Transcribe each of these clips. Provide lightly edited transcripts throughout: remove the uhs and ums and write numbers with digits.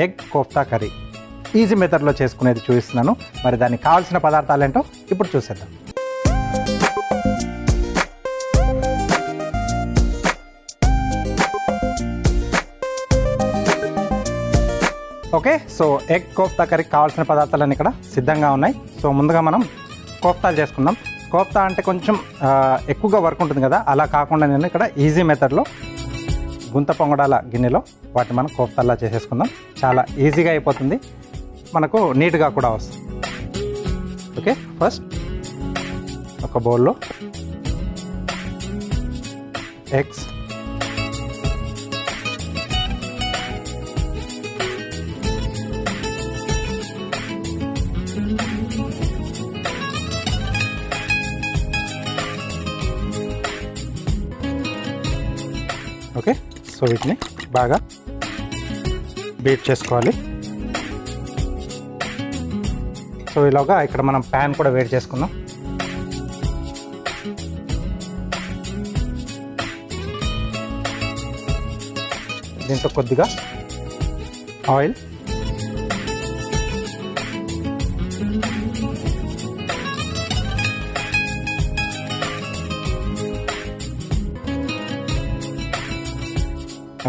Egg kofta curry easy మెథడ్లో చేసుకునేది చూపిస్తున్నాను. మరి దానికి కావాల్సిన పదార్థాలు ఏంటో ఇప్పుడు చూసేద్దాం. ఓకే, సో ఎగ్ కోఫ్తా కర్రీకి కావాల్సిన పదార్థాలన్నీ ఇక్కడ సిద్ధంగా ఉన్నాయి. సో ముందుగా మనం కోఫ్తాలు చేసుకుందాం. కోఫ్తా అంటే కొంచెం ఎక్కువగా వర్క్ ఉంటుంది కదా, అలా కాకుండా నేను ఇక్కడ ఈజీ మెథడ్లో గుంత పొంగడాల గిన్నెలో వాటిని మనం కోఫ్తాల్లా చేసేసుకుందాం. చాలా ఈజీగా అయిపోతుంది, మనకు నీట్గా కూడా వస్తుంది. ఓకే, ఫస్ట్ ఒక బౌల్లో ఎగ్స్, ఓకే, సో వీటిని బాగా బీట్ చేసుకోవాలి. సో ఇలాగా ఇక్కడ మనం ప్యాన్ కూడా వేడి చేసుకుందాం. దీంట్లో కొద్దిగా ఆయిల్,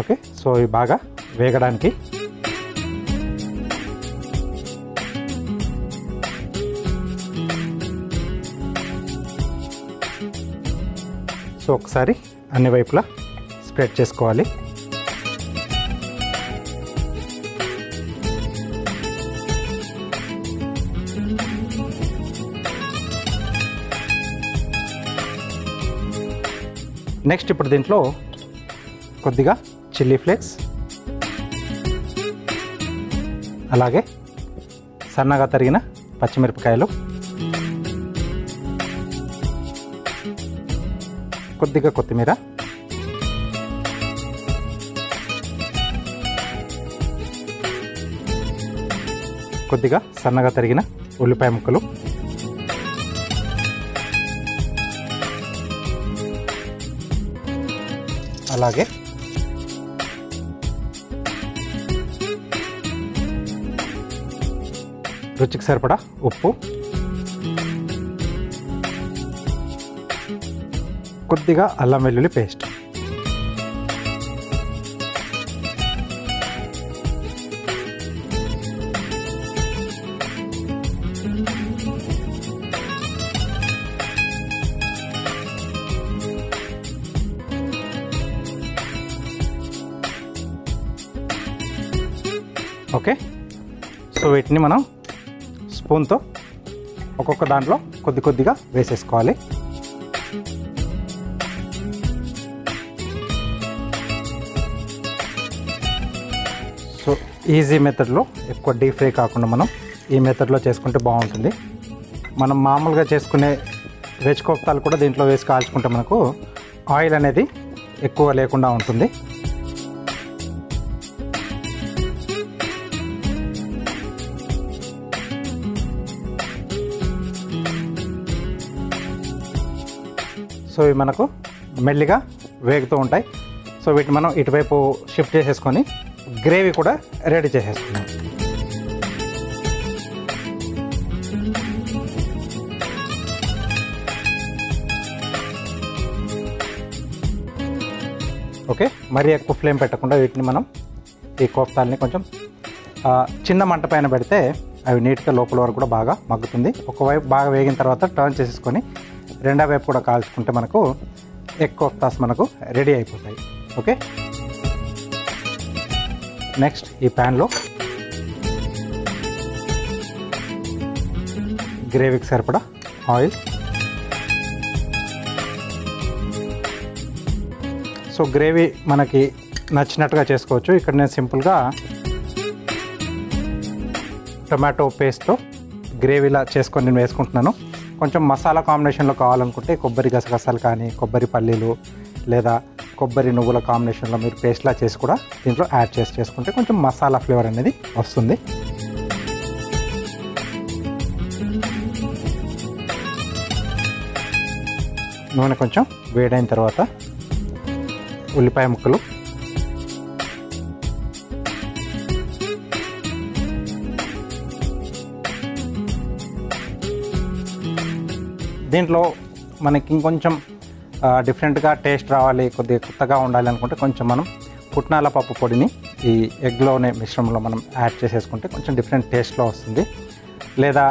ఓకే, సో ఇవి బాగా వేగడానికి సో ఒకసారి అన్ని వైపులా స్ప్రెడ్ చేసుకోవాలి. నెక్స్ట్ ఇప్పుడు దీంట్లో కొద్దిగా చిల్లీ ఫ్లేక్స్, అలాగే సన్నగా తరిగిన పచ్చిమిరపకాయలు, కొద్దిగా కొత్తిమీర, కొద్దిగా సన్నగా తరిగిన ఉల్లిపాయ ముక్కలు, అలాగే రుచికి సరిపడా ఉప్పు, కొద్దిగా అల్లం వెల్లుల్లి పేస్ట్, ఓకే. సో వీటిని మనం స్పూన్తో ఒక్కొక్క దాంట్లో కొద్ది కొద్దిగా వేసేసుకోవాలి. సో ఈజీ మెథడ్లో, ఎక్కువ డీప్ ఫ్రై కాకుండా మనం ఈ మెథడ్లో చేసుకుంటే బాగుంటుంది. మనం మామూలుగా చేసుకునే వెజ్ కోఫ్తాలు కూడా దీంట్లో వేసి కాల్చుకుంటే మనకు ఆయిల్ అనేది ఎక్కువ లేకుండా ఉంటుంది. సో ఇవి మనకు మెల్లిగా వేగుతూ ఉంటాయి. సో వీటిని మనం ఇటువైపు షిఫ్ట్ చేసేసుకొని గ్రేవీ కూడా రెడీ చేసేసుకున్నాం. ఓకే, మరీ ఎక్కువ ఫ్లేమ్ పెట్టకుండా వీటిని మనం ఈ కోఫ్తాలని కొంచెం చిన్న మంట పైన పెడితే అవి నీట్గా లోపల వరకు కూడా బాగా మగ్గుతుంది. ఒకవైపు బాగా వేగిన తర్వాత టర్న్ చేసేసుకొని రెండో వైపు కూడా కాల్చుకుంటే మనకు ఎగ్ కోఫ్తాస్ మనకు రెడీ అయిపోతాయి. ఓకే, నెక్స్ట్ ఈ ప్యాన్లో గ్రేవీకి సరిపడా ఆయిల్, సో గ్రేవీ మనకి నచ్చినట్టుగా చేసుకోవచ్చు. ఇక్కడ నేను సింపుల్గా టొమాటో పేస్ట్తో గ్రేవీలా చేసుకొని నేను వేసుకుంటున్నాను. కొంచెం మసాలా కాంబినేషన్లో కావాలనుకుంటే కొబ్బరి గసగసాలు కానీ, కొబ్బరి పల్లీలు లేదా కొబ్బరి నువ్వుల కాంబినేషన్లో మీరు పేస్ట్లా చేసి కూడా దీంట్లో యాడ్ చేసుకుంటే కొంచెం మసాలా ఫ్లేవర్ అనేది వస్తుంది. నూనె కొంచెం వేడైన తర్వాత ఉల్లిపాయ ముక్కలు, దీంట్లో మనకి ఇంకొంచెం డిఫరెంట్గా టేస్ట్ రావాలి, కొద్దిగా కొత్తగా ఉండాలి అనుకుంటే కొంచెం మనం పుట్నాల పప్పు పొడిని ఈ ఎగ్లోనే మిశ్రమంలో మనం యాడ్ చేసేసుకుంటే కొంచెం డిఫరెంట్ టేస్ట్లో వస్తుంది. లేదా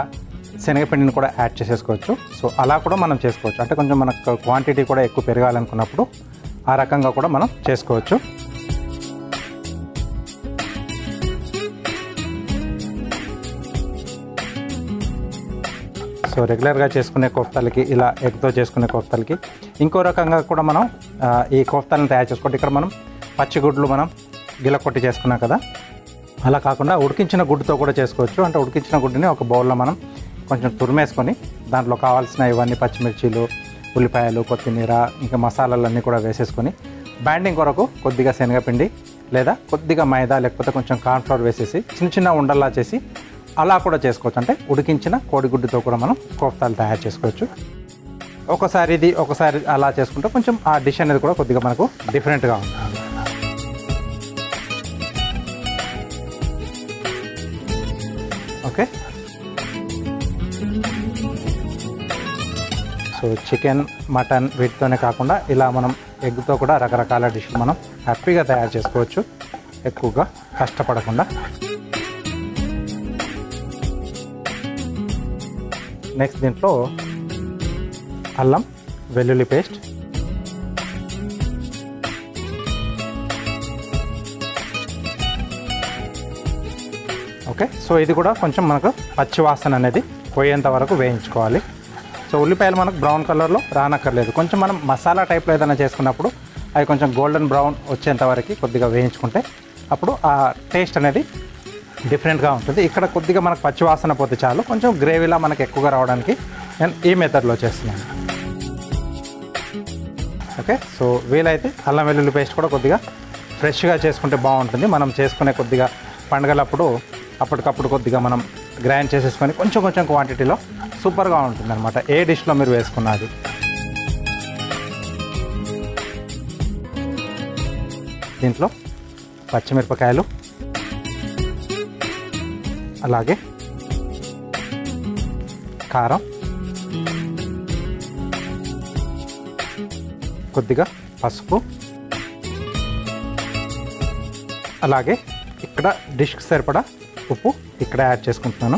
శనగపిండిని కూడా యాడ్ చేసేసుకోవచ్చు. సో అలా కూడా మనం చేసుకోవచ్చు. అంటే కొంచెం మనకు క్వాంటిటీ కూడా ఎక్కువ పెరగాలనుకున్నప్పుడు ఆ రకంగా కూడా మనం చేసుకోవచ్చు. సో రెగ్యులర్గా చేసుకునే కోఫ్తాలకి, ఇలా ఎగ్తో చేసుకునే కోఫ్తాలకి ఇంకో రకంగా కూడా మనం ఈ కోఫ్తాలను తయారు చేసుకోవచ్చు. ఇక్కడ మనం పచ్చిగుడ్లు మనం గిలకొట్టి చేసుకున్నాం కదా, అలా కాకుండా ఉడికించిన గుడ్డుతో కూడా చేసుకోవచ్చు. అంటే ఉడికించిన గుడ్డుని ఒక బౌల్లో మనం కొంచెం తురిమేసుకొని దాంట్లో కావాల్సిన ఇవన్నీ పచ్చిమిర్చీలు, ఉల్లిపాయలు, కొత్తిమీర, ఇంకా మసాలాలన్నీ కూడా వేసేసుకొని బ్యాండింగ్ కొరకు కొద్దిగా శనగపిండి లేదా కొద్దిగా మైదా లేకపోతే కొంచెం కార్న్ఫ్లవర్ వేసేసి చిన్న చిన్న ఉండల్లా చేసి అలా కూడా చేసుకోవచ్చు. అంటే ఉడికించిన కోడిగుడ్డుతో కూడా మనం కోఫ్తాలు తయారు చేసుకోవచ్చు. ఒకసారి ఇది ఒకసారి అలా చేసుకుంటే కొంచెం ఆ డిష్ అనేది కూడా కొద్దిగా మనకు డిఫరెంట్గా ఉంటుంది. ఓకే, సో చికెన్, మటన్ వీటితోనే కాకుండా ఇలా మనం ఎగ్తో కూడా రకరకాల డిష్లు మనం హ్యాపీగా తయారు చేసుకోవచ్చు, ఎక్కువగా కష్టపడకుండా. నెక్స్ట్ దీంట్లో అల్లం వెల్లుల్లి పేస్ట్, ఓకే. సో ఇది కూడా కొంచెం మనకు పచ్చి వాసన అనేది పోయేంత వరకు వేయించుకోవాలి. సో ఉల్లిపాయలు మనకు బ్రౌన్ కలర్లో రానక్కర్లేదు. కొంచెం మనం మసాలా టైప్లో ఏదైనా చేసుకున్నప్పుడు అవి కొంచెం గోల్డెన్ బ్రౌన్ వచ్చేంత వరకు కొద్దిగా వేయించుకుంటే అప్పుడు ఆ టేస్ట్ అనేది డిఫరెంట్గా ఉంటుంది. ఇక్కడ కొద్దిగా మనకు పచ్చి వాసన పోతే చాలు. కొంచెం గ్రేవీలా మనకు ఎక్కువగా రావడానికి నేను ఈ మెథడ్లో చేస్తున్నాను. ఓకే, సో వీలైతే అల్లం వెల్లుల్లి పేస్ట్ కూడా కొద్దిగా ఫ్రెష్గా చేసుకుంటే బాగుంటుంది. మనం చేసుకునే కొద్దిగా పండుగలప్పుడు అప్పటికప్పుడు కొద్దిగా మనం గ్రైండ్ చేసేసుకొని కొంచెం కొంచెం క్వాంటిటీలో సూపర్గా ఉంటుంది అనమాట, ఏ డిష్లో మీరు వేసుకున్నది. దీంట్లో పచ్చిమిరపకాయలు, అలాగే కారం, కొద్దిగా పసుపు, అలాగే ఇక్కడ డిష్కి సరిపడా ఉప్పు ఇక్కడ యాడ్ చేసుకుంటున్నాను.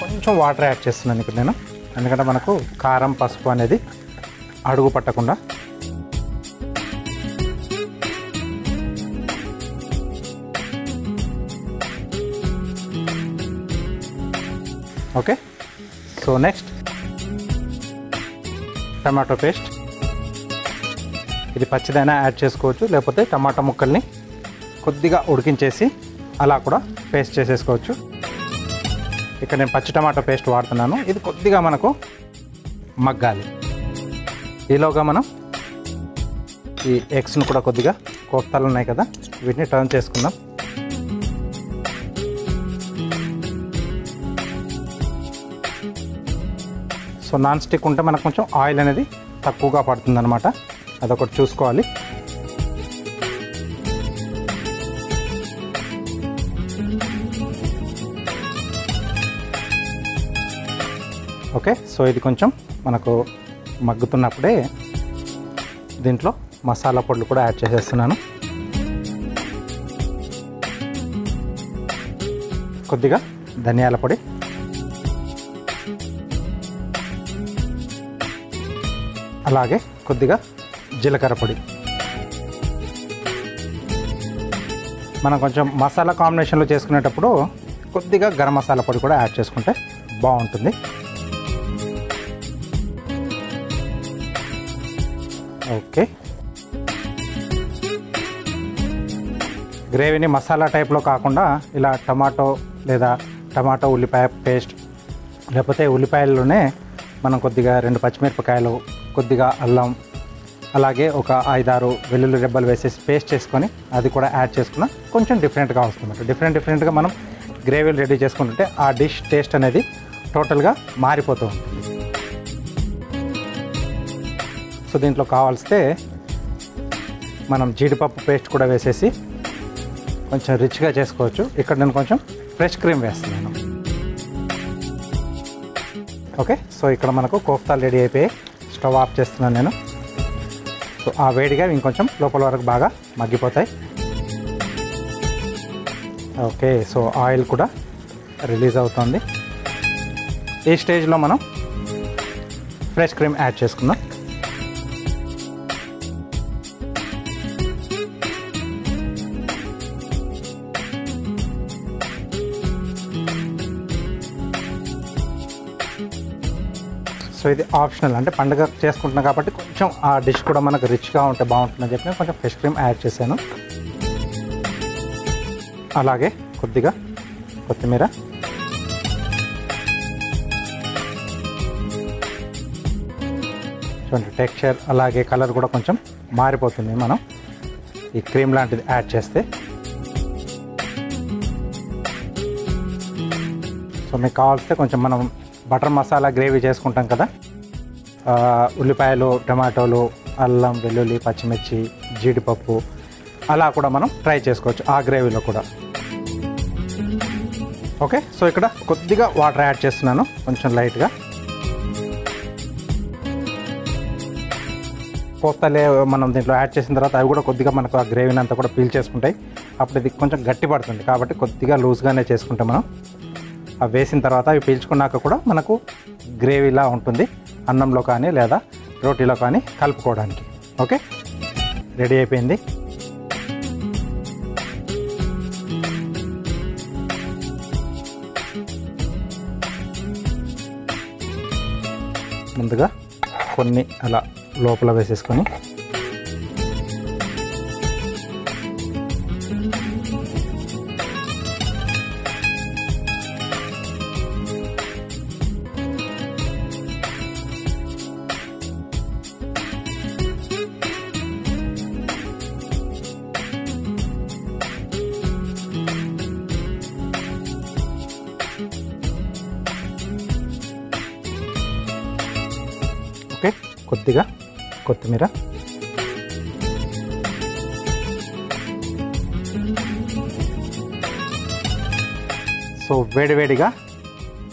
కొంచెం వాటర్ యాడ్ చేస్తున్నాను ఇక్కడ నేను, ఎందుకంటే మనకు కారం, పసుపు అనేది అడుగు పట్టకుండా. Okay, so next tomato paste. ఇది పచ్చిదైనా యాడ్ చేసుకోవచ్చు, లేకపోతే టమాటా ముక్కల్ని కొద్దిగా ఉడికించేసి అలా కూడా పేస్ట్ చేసేసుకోవచ్చు. ఇక్కడ నేను పచ్చి టమాటా పేస్ట్ వాడుతున్నాను. ఇది కొద్దిగా మనకు మగ్గాలి. ఈలోగా మనం ఈ ఎగ్స్ను కూడా కొద్దిగా కోఫ్తాలు ఉన్నాయి కదా, వీటిని టర్న్ చేసుకుందాం. సో నాన్ స్టిక్ ఉంటే మనకు కొంచెం ఆయిల్ అనేది తక్కువగా పడుతుంది అనమాట, అదొకటి చూసుకోవాలి. ఓకే, సో ఇది కొంచెం మనకు మగ్గుతున్నప్పుడే దీంట్లో మసాలా పొడులు కూడా యాడ్ చేసేస్తున్నాను. కొద్దిగా ధనియాల పొడి, అలాగే కొద్దిగా జీలకర్ర పొడి. మనం కొంచెం మసాలా కాంబినేషన్లో చేసుకునేటప్పుడు కొద్దిగా గరం మసాలా పొడి కూడా యాడ్ చేసుకుంటే బాగుంటుంది. ఓకే, గ్రేవీని మసాలా టైప్లో కాకుండా ఇలా టమాటో లేదా టమాటో ఉల్లిపాయ పేస్ట్, లేకపోతే ఉల్లిపాయల్లోనే మనం కొద్దిగా 2 పచ్చిమిరపకాయలు, కొద్దిగా అల్లం, అలాగే ఒక 5-6 వెల్లుల్లి రెబ్బలు వేసేసి పేస్ట్ చేసుకొని అది కూడా యాడ్ చేసుకున్న కొంచెం డిఫరెంట్గా వస్తుంది. డిఫరెంట్గా మనం గ్రేవీలు రెడీ చేసుకుంటుంటే ఆ డిష్ టేస్ట్ అనేది టోటల్గా మారిపోతూ ఉంటుంది. సో దీంట్లో కావాల్స్తే మనం జీడిపప్పు పేస్ట్ కూడా వేసేసి కొంచెం రిచ్గా చేసుకోవచ్చు. ఇక్కడ నేను కొంచెం ఫ్రెష్ క్రీమ్ వేస్తున్నాను. ఓకే, సో ఇక్కడ మనకు కోఫ్తాలు రెడీ అయిపోయి స్టవ్ ఆఫ్ చేస్తున్నాను నేను. సో ఆ వేడిగా ఇంకొంచెం లోపల వరకు బాగా మగ్గిపోతాయి. ఓకే, సో ఆయిల్ కూడా రిలీజ్ అవుతుంది. ఈ స్టేజ్లో మనం ఫ్రెష్ క్రీమ్ యాడ్ చేసుకుందాం. సో ఇది ఆప్షనల్, అంటే పండుగ చేసుకుంటున్నాం కాబట్టి కొంచెం ఆ డిష్ కూడా మనకు రిచ్గా ఉంటే బాగుంటుందని చెప్పి కొంచెం ఫ్రెష్ క్రీమ్ యాడ్ చేశాను. అలాగే కొద్దిగా కొత్తిమీర, చూడండి టెక్స్చర్ అలాగే కలర్ కూడా కొంచెం మారిపోతుంది మనం ఈ క్రీమ్ లాంటిది యాడ్ చేస్తే. సో మీకు కావాల్స్తే కొంచెం మనం బటర్ మసాలా గ్రేవీ చేసుకుంటాం కదా, ఉల్లిపాయలు, టమాటోలు, అల్లం, వెల్లుల్లి, పచ్చిమిర్చి, జీడిపప్పు అలా కూడా మనం ట్రై చేసుకోవచ్చు ఆ గ్రేవీలో కూడా. ఓకే, సో ఇక్కడ కొద్దిగా వాటర్ యాడ్ చేస్తున్నాను కొంచెం లైట్గా. కోఫ్తాలే మనం దీంట్లో యాడ్ చేసిన తర్వాత అవి కూడా కొద్దిగా మనకు ఆ గ్రేవీని అంతా కూడా పీల్ చేసుకుంటాయి. అప్పుడు ఇది కొంచెం గట్టి పడుతుంది కాబట్టి కొద్దిగా లూజ్గానే చేసుకుంటాం మనం. అవి వేసిన తర్వాత అవి పీల్చుకున్నాక కూడా మనకు గ్రేవీలా ఉంటుంది అన్నంలో కానీ లేదా రోటీలో కానీ కలుపుకోవడానికి. ఓకే, రెడీ అయిపోయింది. ముందుగా కొన్ని అలా లోపల వేసేసుకొని ఓకే, కొద్దిగా కొత్తిమీర, సో వేడివేడిగా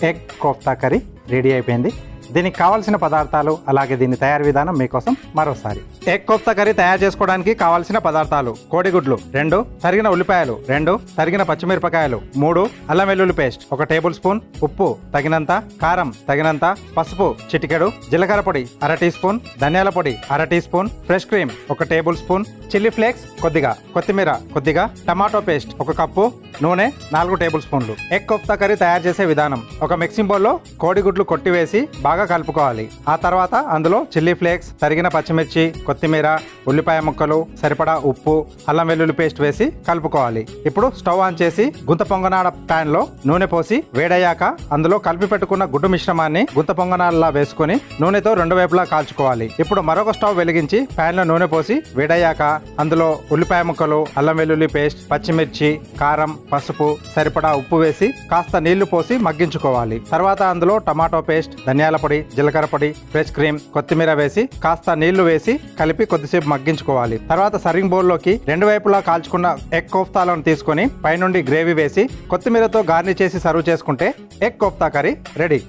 ఎగ్ కోఫ్తా కర్రీ రెడీ అయిపోయింది. దీనికి కావాల్సిన పదార్థాలు అలాగే దీని తయారీ విధానం మీకోసం మరోసారి. ఎగ్ కోఫ్తా కర్రీ తయారు చేసుకోవడానికి కావాల్సిన పదార్థాలు: కోడిగుడ్లు 2, తరిగిన ఉల్లిపాయలు 2, తరిగిన పచ్చిమిరపకాయలు 3, అల్లం వెల్లుల్లి పేస్ట్ 1 టేబుల్ స్పూన్, ఉప్పు తగినంత, కారం తగినంత, పసుపు చిటికెడు, జీలకర్ర పొడి 1/2 టీ స్పూన్, ధనియాల పొడి 1/2 teaspoon, fresh cream 1 tablespoon, chilli flakes కొద్దిగా, కొత్తిమీర కొద్దిగా, టమాటో పేస్ట్ 1 కప్పు, నూనె 4 టేబుల్ స్పూన్లు. ఎగ్ కోఫ్తా కర్రీ తయారు చేసే విధానం: ఒక మిక్సింగ్ బౌల్లో కోడిగుడ్లు కొట్టివేసి బాగా కలుపుకోవాలి. ఆ తర్వాత అందులో చిల్లీ ఫ్లేక్స్, తరిగిన పచ్చిమిర్చి, కొత్తిమీర, ఉల్లిపాయ ముక్కలు, సరిపడా ఉప్పు, అల్లం వెల్లుల్లి పేస్ట్ వేసి కలుపుకోవాలి. ఇప్పుడు స్టవ్ ఆన్ చేసి గుంత పొంగనాడ ప్యాన్ లో నూనె పోసి వేడయ్యాక అందులో కలిపి పెట్టుకున్న గుడ్డు మిశ్రమాన్ని గుంత పొంగనాడలా వేసుకుని నూనెతో 2 వైపులా కాల్చుకోవాలి. ఇప్పుడు మరొక స్టవ్ వెలిగించి ప్యాన్ లో నూనె పోసి వేడయ్యాక అందులో ఉల్లిపాయ ముక్కలు, అల్లం వెల్లుల్లి పేస్ట్, పచ్చిమిర్చి, కారం, పసుపు, సరిపడా ఉప్పు వేసి కాస్త నీళ్లు పోసి మగ్గించుకోవాలి. తర్వాత అందులో టమాటో పేస్ట్, ధనియాల పొడి, జీలకర్ర పొడి, ఫ్రెష్ క్రీమ్, కొత్తిమీర వేసి కాస్త నీళ్లు వేసి కలిపి కొద్దిసేపు మగ్గించుకోవాలి. తర్వాత సర్వింగ్ బౌల్ లోకి 2 వైపులా కాల్చుకున్న ఎగ్ కోఫ్తాలను తీసుకొని పైనుండి గ్రేవీ వేసి కొత్తిమీరతో గార్నిష్ చేసి సర్వ్ చేసుకుంటే ఎగ్ కోఫ్తా కర్రీ రెడీ.